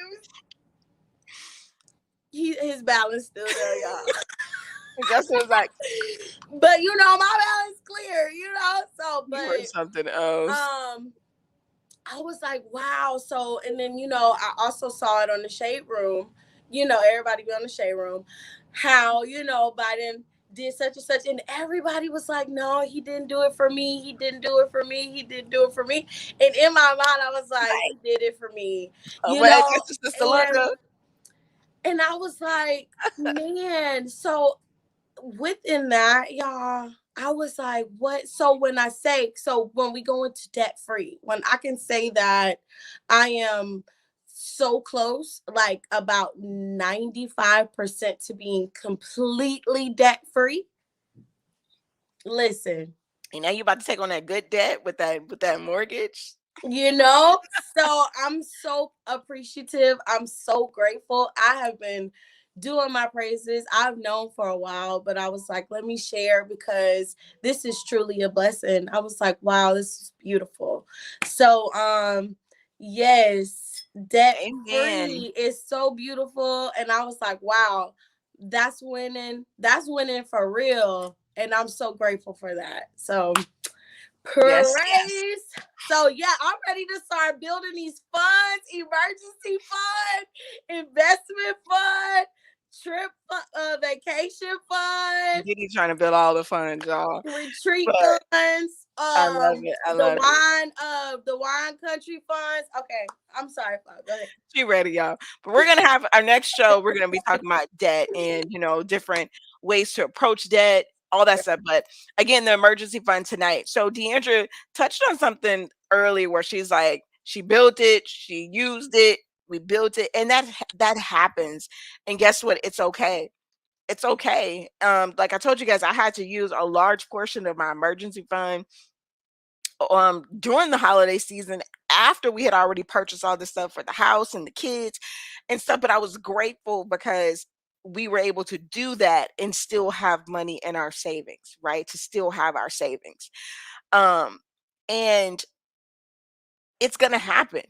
S2: his balance still there, y'all.
S1: Justin was like,
S2: But my balance clear, So,
S1: you were
S2: but
S1: something else.
S2: I was like, wow. So, and then I also saw it on the Shade Room. Everybody be on the Shade Room. How Biden did such and such, and everybody was like, no, he didn't do it for me. He didn't do it for me. He didn't do it for me. And in my mind, I was like,
S1: Right.
S2: he did it for me.
S1: All
S2: You
S1: right,
S2: know,
S1: Sister Linda.
S2: and I was like, man. So within that, y'all, I was like, what? So when we go into debt free, when I can say that I am so close, like about 95% to being completely debt free. Listen,
S1: And now you about to take on that good debt with that mortgage.
S2: so I'm so appreciative. I'm so grateful. I have been doing my praises. I've known for a while, but I was like, let me share because this is truly a blessing. I was like, wow, this is beautiful. So yes, debt
S1: Amen.
S2: free is so beautiful, and I was like, wow, that's winning. That's winning for real, and I'm so grateful for that. So
S1: Yes, yes.
S2: praise. So yeah, I'm ready to start building these funds, emergency fund, investment fund, vacation fund,
S1: Diddy trying to build all the funds, y'all.
S2: retreat
S1: But
S2: funds,
S1: I love it. I love it.
S2: the wine country funds. Okay, I'm sorry, Flo. Go ahead.
S1: She ready, y'all. But we're gonna have our next show. We're gonna be talking about debt and different ways to approach debt, all that stuff. But again, the emergency fund tonight. So DeAndra touched on something early where she's like, she built it, she used it, we built it, and that happens. And guess what? It's okay. It's okay. Like I told you guys, I had to use a large portion of my emergency fund during the holiday season after we had already purchased all the stuff for the house and the kids and stuff. But I was grateful because we were able to do that and still have money in our savings, right? To still have our savings. Um, and it's gonna happen.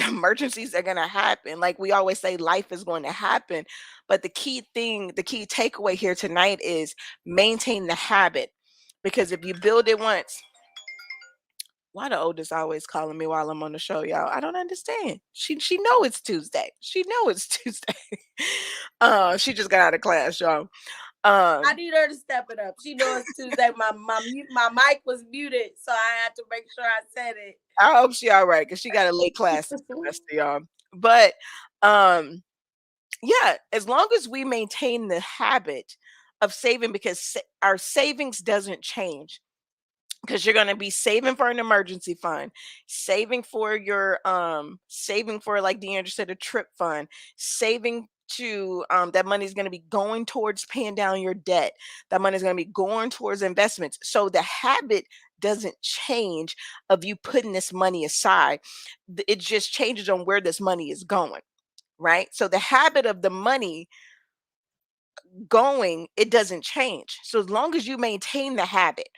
S1: Emergencies are gonna happen. Like we always say, life is going to happen. But the key takeaway here tonight is maintain the habit. Because if you build it once, why the oldest always calling me while I'm on the show, y'all? I don't understand. She know it's Tuesday. She know it's Tuesday. She just got out of class, y'all.
S2: I
S1: Um,
S2: need her to step it up. She knows Tuesday. My mic was muted, so I had to make sure I said it.
S1: I hope she all right because she got a late class this semester, y'all. But um, yeah, as long as we maintain the habit of saving, because our savings doesn't change. Because you're going to be saving for an emergency fund, saving for, like DeAndre said, a trip fund, saving to that money is going to be going towards paying down your debt. That money is going to be going towards investments. So the habit doesn't change of you putting this money aside. It just changes on where this money is going, right? So the habit of the money going, it doesn't change. So as long as you maintain the habit,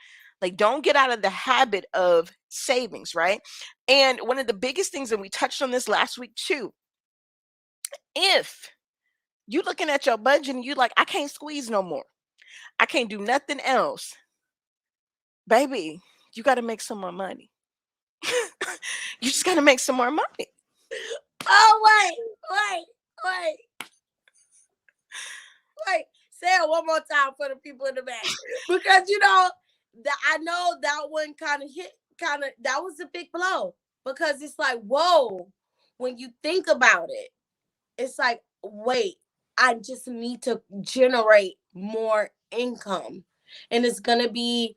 S1: like don't get out of the habit of savings, right? And one of the biggest things, and we touched on this last week too, if you looking at your budget and you like, I can't squeeze no more, I can't do nothing else, baby, you got to make some more money. You just got to make some more money.
S2: Oh wait. Wait, say it one more time for the people in the back, because that I know that one kind of hit, that was a big blow, because it's like, whoa, when you think about it, it's like, wait, I just need to generate more income, and it's gonna be,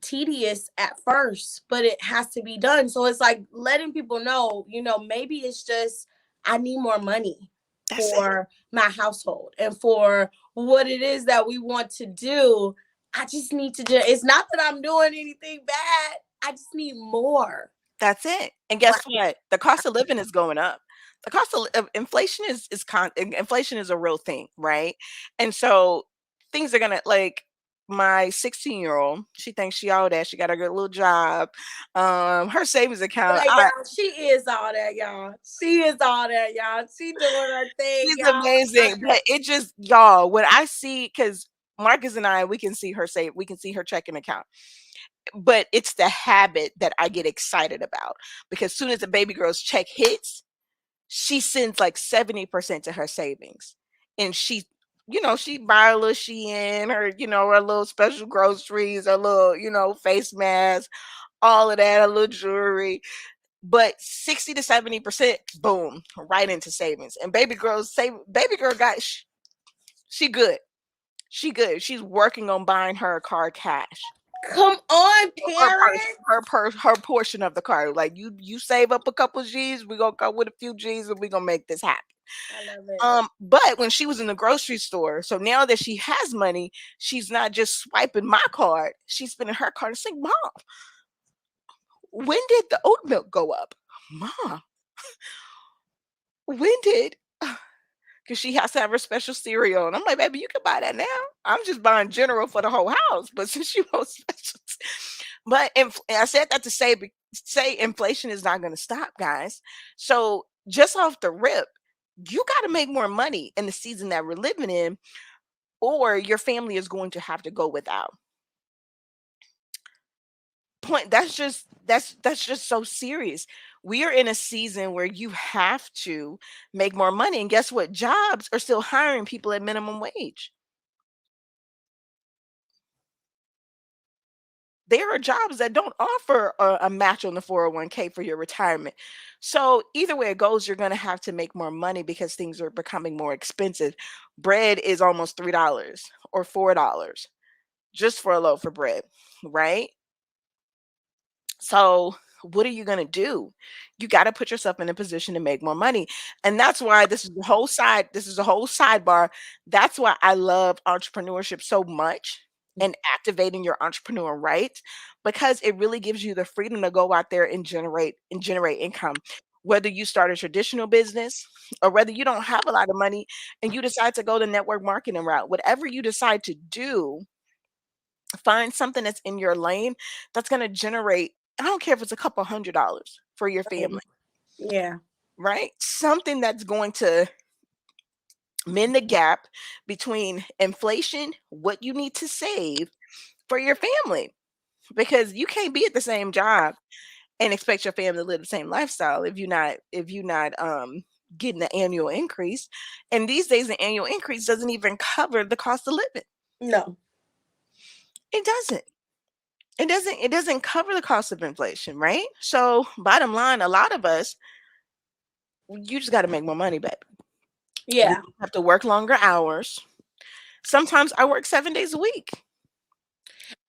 S2: tedious at first, but it has to be done. So it's like letting people know, maybe it's just I need more money
S1: That's it.
S2: for my household and for what it is that we want to do. I just need to do. It's not that I'm doing anything bad. I just need more.
S1: That's it. And guess what? The cost of living is going up. The cost of inflation inflation is a real thing, right? And so things are gonna, like, my 16-year-old, she thinks she all that. She got a good little job. Her savings account,
S2: Like, y'all, she is all that, y'all. She is all that, y'all. She doing her thing,
S1: she's
S2: y'all.
S1: amazing. But it just, y'all, when I see, because Marcus and I, we can see her checking account. But it's the habit that I get excited about, because as soon as the baby girl's check hits, she sends like 70% to her savings. And she buy a little Shein, her little special groceries, her little, face mask, all of that, her little jewelry. But 60 to 70%, boom, right into savings. And baby girl she good. She good. She's working on buying her a car cash.
S2: Come on,
S1: Her
S2: parents.
S1: her portion of the car. Like, you save up a couple G's, we're gonna come with a few G's and we're gonna make this happen.
S2: I love it.
S1: But when she was in the grocery store, so now that she has money, she's not just swiping my card, she's spending her card and saying, Mom, when did the oat milk go up? Mom, when did because she has to have her special cereal. And I'm like, baby, you can buy that now. I'm just buying general for the whole house. But since you want specials, but and I said that to say inflation is not going to stop, guys. So just off the rip, you got to make more money in the season that we're living in, or your family is going to have to go without. Point. That's just so serious. We are in a season where you have to make more money. And guess what? Jobs are still hiring people at minimum wage. There are jobs that don't offer a match on the 401k for your retirement. So either way it goes, you're going to have to make more money because things are becoming more expensive. Bread is almost $3 or $4 just for a loaf of bread, right? So what are you going to do? You got to put yourself in a position to make more money. And that's why this is a whole sidebar. That's why I love entrepreneurship so much and activating your entrepreneur rights, because it really gives you the freedom to go out there and generate income. Whether you start a traditional business or whether you don't have a lot of money and you decide to go the network marketing route, whatever you decide to do, find something that's in your lane that's going to generate, I don't care if it's a couple $100 for your family,
S2: Yeah.
S1: right? Something that's going to mend the gap between inflation, what you need to save for your family, because you can't be at the same job and expect your family to live the same lifestyle if you're not getting the annual increase. And these days the annual increase doesn't even cover the cost of living.
S2: No.
S1: It doesn't. It doesn't cover the cost of inflation, right? So bottom line, a lot of us, you just got to make more money, baby. We
S2: Yeah.
S1: have to work longer hours. Sometimes I work 7 days a week.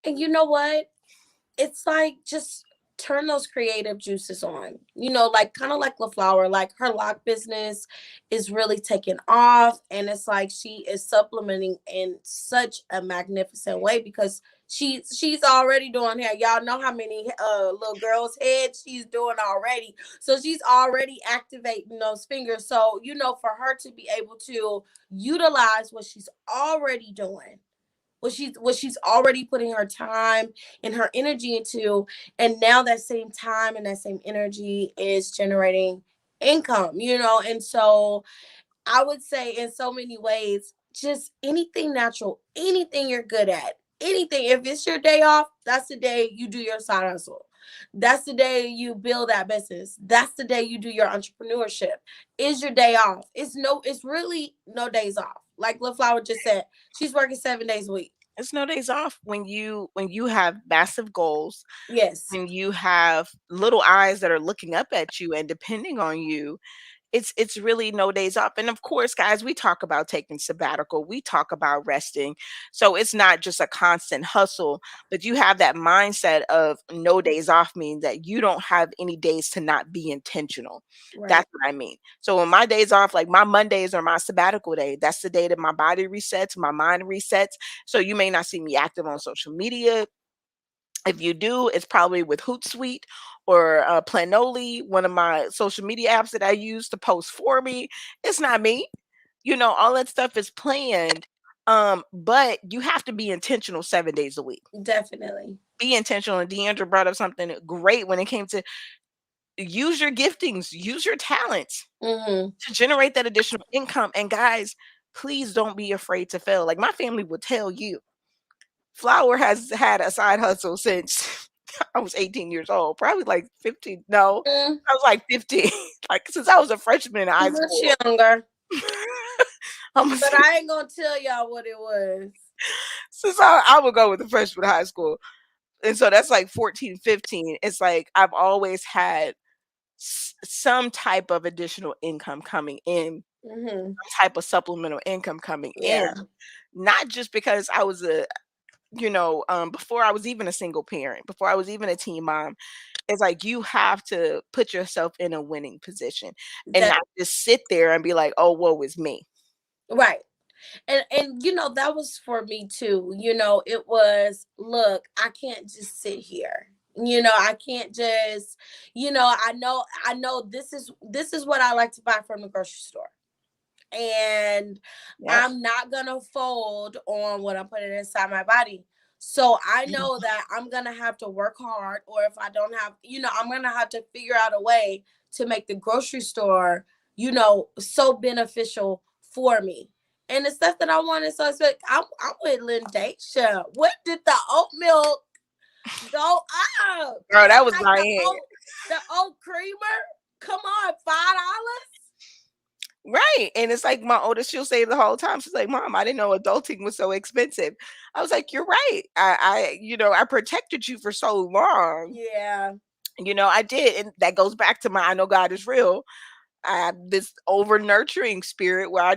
S2: And you know what? It's like just turn those creative juices on. You know, like kind of like LaFlower, like her lock business is really taking off. And it's like she is supplementing in such a magnificent way because she's already doing hair. Y'all know how many little girls' heads she's doing already. So she's already activating those fingers. So, you know, for her to be able to utilize what she's already doing, what she's already putting her time and her energy into, and now that same time and that same energy is generating income, you know. And so I would say in so many ways, just anything natural, anything you're good at, anything. If it's your day off, that's the day you do your side hustle. That's the day you build that business. That's the day you do your entrepreneurship. Is your day off? It's really no days off. Like LaFlower just said, she's working 7 days a week.
S1: It's no days off when you have massive goals,
S2: Yes.
S1: when you have little eyes that are looking up at you and depending on you. It's really no days off. And of course, guys, we talk about taking sabbatical, we talk about resting. So it's not just a constant hustle, but you have that mindset of no days off means that you don't have any days to not be intentional.
S2: Right.
S1: That's what I mean. So when my days off, like my Mondays are my sabbatical day, that's the day that my body resets, my mind resets. So you may not see me active on social media. If you do, it's probably with Hootsuite or Planoly, one of my social media apps that I use to post for me. It's not me. All that stuff is planned. But you have to be intentional 7 days a week.
S2: Definitely.
S1: Be intentional. And DeAndra brought up something great when it came to use your giftings, use your talents
S2: Hmm.
S1: to generate that additional income. And guys, please don't be afraid to fail. Like my family will tell you, Flower has had a side hustle since I was 18 years old, probably like 15. No,
S2: Mm,
S1: I was like 15, like since I was a freshman in high
S2: much
S1: school.
S2: younger,
S1: I'm a,
S2: but I ain't gonna tell y'all what it was.
S1: since I would go with the freshman in high school. And so that's like 14, 15. It's like I've always had some type of additional income coming in,
S2: Hmm.
S1: some type of supplemental income coming in,
S2: Yeah.
S1: not just because I was before I was even a single parent, before I was even a teen mom. It's like you have to put yourself in a winning position and
S2: That
S1: not just sit there and be like, "Oh, woe is me."
S2: right. And you know that was for me too. You know, it was, look, I can't just sit here. You know, I can't just, I know this is what I like to buy from the grocery store. And
S1: Yep.
S2: I'm not gonna fold on what I'm putting inside my body. So I
S1: Mhm.
S2: know that I'm gonna have to work hard, or if I don't have, I'm gonna have to figure out a way to make the grocery store, so beneficial for me. And the stuff that I wanted, so it's like I'm with Lindacia. What did the oat milk go up?
S1: Girl,
S2: It's
S1: that was
S2: like the oat
S1: Diane.
S2: The oat creamer? Come on, $5?
S1: Right. And it's like my oldest, she'll say the whole time, she's like, Mom, I didn't know adulting was so expensive. I was like, you're right. I protected you for so long.
S2: Yeah.
S1: I did. And that goes back to my I know God is real. I have this over nurturing spirit where I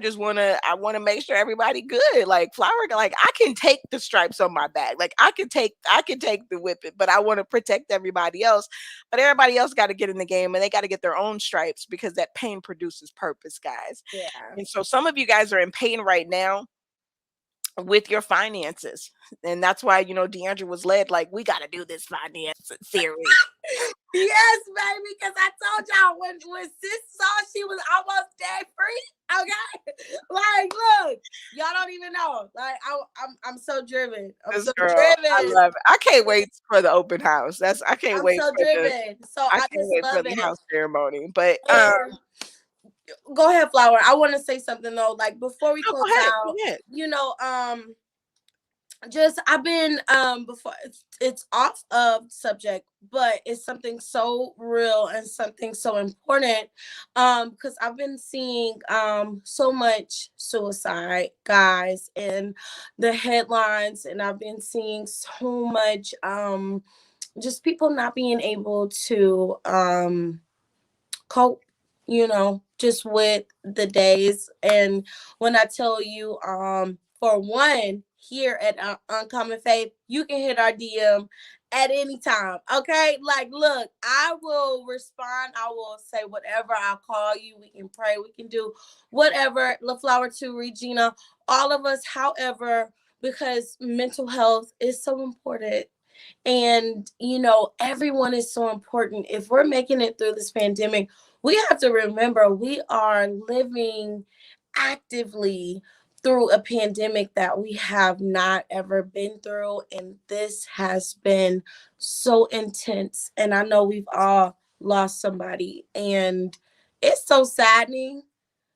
S1: wanna make sure everybody good. Like Flower, like I can take the stripes on my back. Like I can take the whipping, but I want to protect everybody else. But everybody else got to get in the game and they got to get their own stripes because that pain produces purpose, guys.
S2: Yeah.
S1: And so some of you guys are in pain right now with your finances. And that's why, DeAndra was led like we gotta do this finance series.
S2: Yes, baby, because I told y'all when sis saw she was almost debt free. Okay, like look, y'all don't even know. Like I'm so driven. I'm
S1: This
S2: so
S1: girl, I
S2: driven.
S1: love it. I can't wait for the open house. I can't
S2: I'm
S1: wait
S2: so
S1: for the
S2: driven. So
S1: I
S2: I
S1: can't
S2: just
S1: wait for
S2: love
S1: the
S2: it.
S1: house ceremony. But
S2: And go ahead, Flower. I want to say something though. Like before we
S1: no,
S2: close
S1: go ahead,
S2: out,
S1: go ahead.
S2: you know, just I've been before it's off of subject, but it's something so real and something so important because I've been seeing so much suicide, guys, in the headlines, and I've been seeing so much just people not being able to cope, just with the days. And when I tell you, for one, here at Uncommon Faith, you can hit our DM at any time. Okay, like, look, I will respond. I will say whatever. I'll call you. We can pray. We can do whatever. LaFlower to Regina, all of us. However, because mental health is so important, and everyone is so important. If we're making it through this pandemic, we have to remember we are living actively through a pandemic that we have not ever been through, and this has been so intense. And I know we've all lost somebody, and it's so saddening.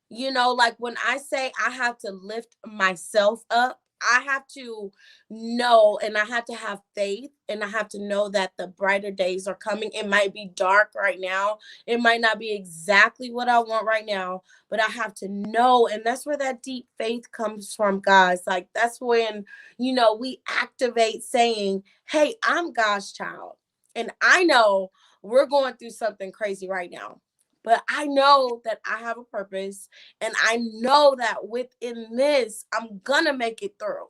S2: Like when I say I have to lift myself up, I have to know, and I have to have faith, and I have to know that the brighter days are coming. It might be dark right now. It might not be exactly what I want right now, but I have to know. And that's where that deep faith comes from, guys. Like that's when, we activate saying, hey, I'm God's child. And I know we're going through something crazy right now, but I know that I have a purpose, and I know that within this, I'm gonna make it through.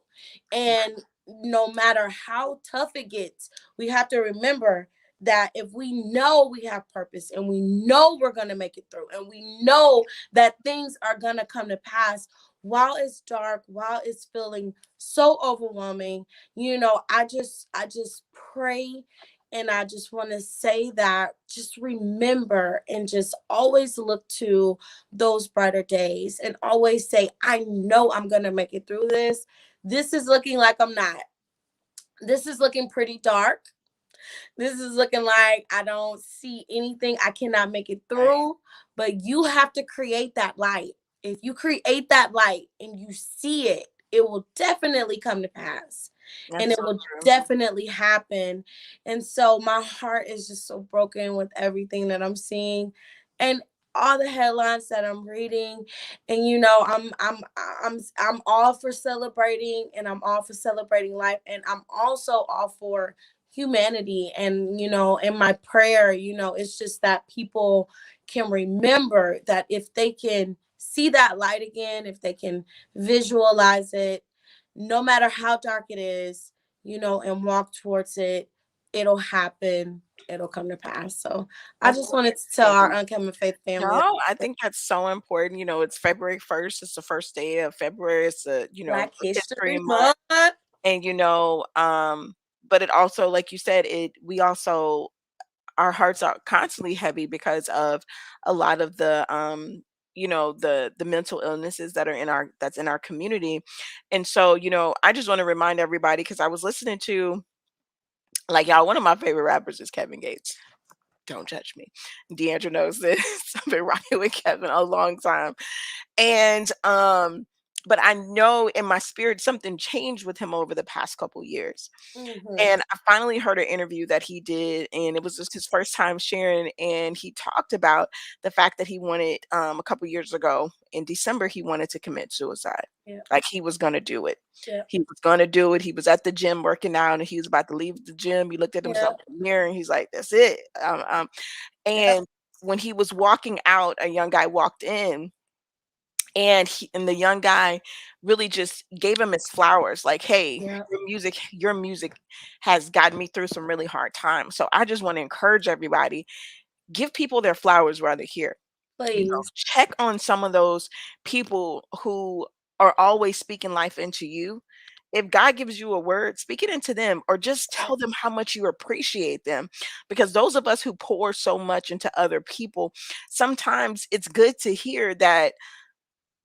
S2: And no matter how tough it gets, we have to remember that if we know we have purpose, and we know we're gonna make it through, and we know that things are gonna come to pass while it's dark, while it's feeling so overwhelming, I just pray, and I just want to say that just remember and just always look to those brighter days, and always say, I know I'm going to make it through this. This is looking like I'm not. This is looking pretty dark. This is looking like I don't see anything. I cannot make it through. But you have to create that light. If you create that light and you see it, it will definitely come to pass. And
S1: That's
S2: it
S1: so
S2: will
S1: true.
S2: definitely happen. And so my heart is just so broken with everything that I'm seeing, and all the headlines that I'm reading. And I'm all for celebrating, and I'm all for celebrating life, and I'm also all for humanity. And in my prayer, it's just that people can remember that if they can see that light again, if they can visualize it, no matter how dark it is, and walk towards it, it'll happen. It'll come to pass. So I
S1: That's
S2: just
S1: so
S2: wanted to tell our
S1: interesting.
S2: Uncommon Faith family
S1: No, I think that's so important. It's February 1st. It's the first day of February. It's
S2: Black
S1: History
S2: History
S1: Month.
S2: Month.
S1: And but it also, like you said, we also our hearts are constantly heavy because of a lot of the mental illnesses that's in our community. And so, I just want to remind everybody, because I was listening to, like, y'all, one of my favorite rappers is Kevin Gates. Don't judge me. DeAndra knows this. I've been rocking with Kevin a long time. And but I know in my spirit something changed with him over the past couple years.
S2: Mhm.
S1: And I finally heard an interview that he did, and it was just his first time sharing. And he talked about the fact that he wanted, a couple years ago in December, he wanted to commit suicide.
S2: Yeah.
S1: Like he was going to do it.
S2: Yeah.
S1: He was going to do it. He was at the gym working out, and he was about to leave the gym. He looked at
S2: Yeah.
S1: himself in the mirror, and he's like, "That's it."
S2: Yeah.
S1: And when he was walking out, a young guy walked in, and the young guy really just gave him his flowers, like, "Hey,
S2: Yeah.
S1: your music has gotten me through some really hard times." So I just want to encourage everybody, give people their flowers while they're here.
S2: Please.
S1: Check on some of those people who are always speaking life into you. If God gives you a word, speak it into them, or just tell them how much you appreciate them. Because those of us who pour so much into other people, sometimes it's good to hear that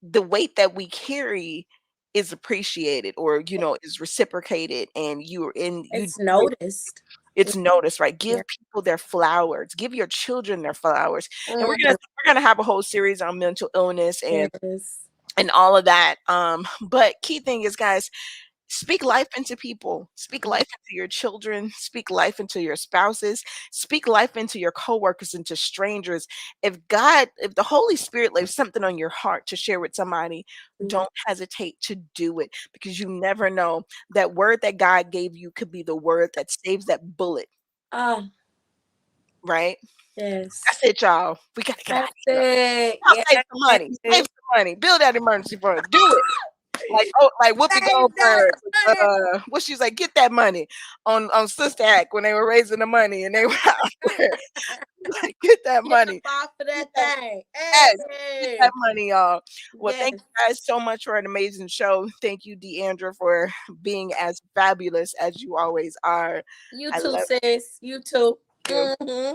S1: the weight that we carry is appreciated, or is reciprocated, and you
S2: It's
S1: do it,
S2: noticed.
S1: it's noticed, right? Give
S2: Yeah.
S1: people their flowers, give your children their flowers. And we're gonna
S2: Mhm.
S1: we're gonna have a whole series on mental illness
S2: Yes.
S1: and all of that. But key thing is, guys, speak life into people. Speak life into your children. Speak life into your spouses. Speak life into your coworkers, into strangers. If the Holy Spirit lays something on your heart to share with somebody,
S2: Mhm.
S1: don't hesitate to do it, because you never know, that word that God gave you could be the word that saves that bullet,
S2: Ah,
S1: right?
S2: yes.
S1: That's it, y'all. We gotta get out of
S2: That's
S1: here.
S2: it.
S1: Y'all save some
S2: Yes.
S1: money. Save some money. Build that emergency fund. Do it. Like Whoopi
S2: Save that
S1: Goldberg,
S2: money.
S1: what she was like, "Get that money," on Sister Act when they were raising the money and they were out there, like, "Get that
S2: Get up
S1: money.
S2: off of
S1: Get
S2: that
S1: that
S2: thing.
S1: yes, get
S2: Hey.
S1: that money, y'all." Well, thank
S2: Yes.
S1: you guys so much for an amazing show. Thank you, DeAndra, for being as fabulous as you always are.
S2: You
S1: I
S2: too,
S1: love
S2: sis. You too.
S1: you.
S2: Hmm.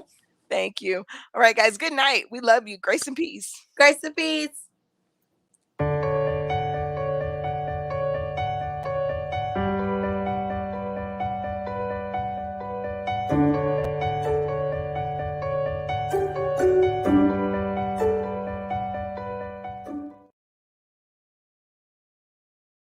S1: Thank you. All right, guys, good night. We love you. Grace and peace.
S2: Grace and peace.